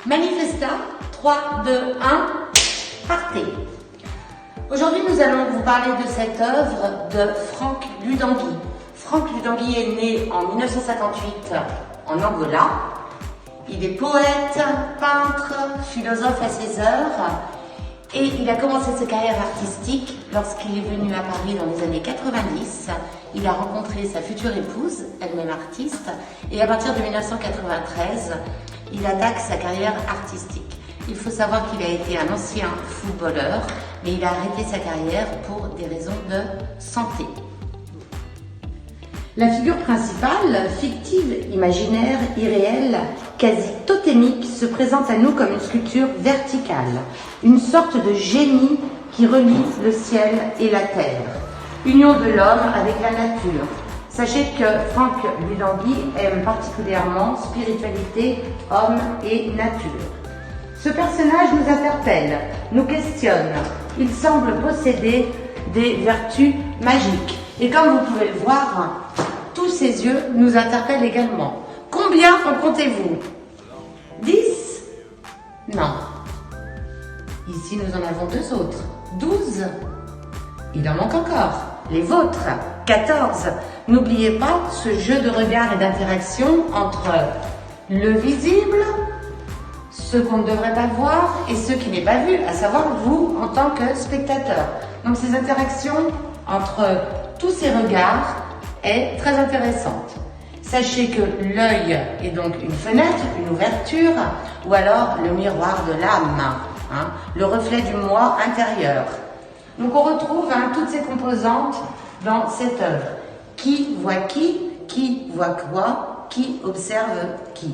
Manifesta, 3, 2, 1, partez. Aujourd'hui, nous allons vous parler de cette œuvre de Franck Lutangui. Franck Lutangui est né en 1958 en Angola. Il est poète, peintre, philosophe à ses heures et il a commencé sa carrière artistique lorsqu'il est venu à Paris dans les années 90. Il a rencontré sa future épouse, elle-même artiste, et à partir de 1993, il attaque sa carrière artistique. Il faut savoir qu'il a été un ancien footballeur, mais il a arrêté sa carrière pour des raisons de santé. La figure principale, fictive, imaginaire, irréelle, quasi totémique, se présente à nous comme une sculpture verticale, une sorte de génie qui relie le ciel et la terre. Union de l'homme avec la nature. Sachez que Franck Lutangui aime particulièrement spiritualité, homme et nature. Ce personnage nous interpelle, nous questionne. Il semble posséder des vertus magiques. Et comme vous pouvez le voir, tous ses yeux nous interpellent également. Combien en comptez-vous? 10? Non. Ici, nous en avons 2 autres. 12? Il en manque encore. Les vôtres, 14. N'oubliez pas ce jeu de regard et d'interaction entre le visible, ce qu'on ne devrait pas voir et ce qui n'est pas vu, à savoir vous en tant que spectateur. Donc ces interactions entre tous ces regards est très intéressante. Sachez que l'œil est donc une fenêtre, une ouverture, ou alors le miroir de l'âme, le reflet du moi intérieur. Donc on retrouve toutes ces composantes dans cette œuvre. Qui voit qui voit quoi, qui observe qui.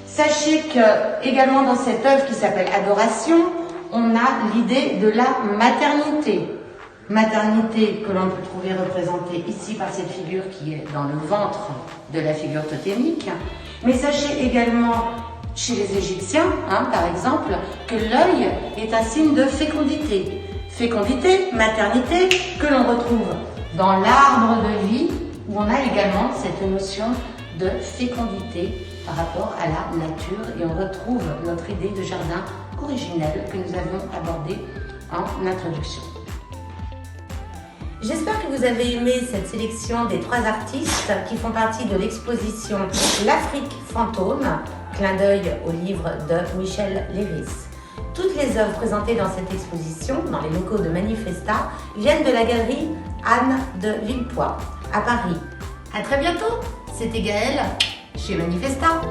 Sachez que également dans cette œuvre qui s'appelle Adoration, on a l'idée de la maternité. Maternité que l'on peut trouver représentée ici par cette figure qui est dans le ventre de la figure totémique. Mais sachez également chez les Égyptiens, par exemple, que l'œil est un signe de fécondité. Fécondité, maternité, que l'on retrouve dans l'arbre de vie, où on a également cette notion de fécondité par rapport à la nature. Et on retrouve notre idée de jardin originel que nous avions abordé en introduction. J'espère que vous avez aimé cette sélection des 3 artistes qui font partie de l'exposition L'Afrique fantôme, clin d'œil au livre de Michel Léris. Toutes les œuvres présentées dans cette exposition, dans les locaux de Manifesta, viennent de la galerie Anne de Villepoix, à Paris. À très bientôt, c'était Gaëlle chez Manifesta.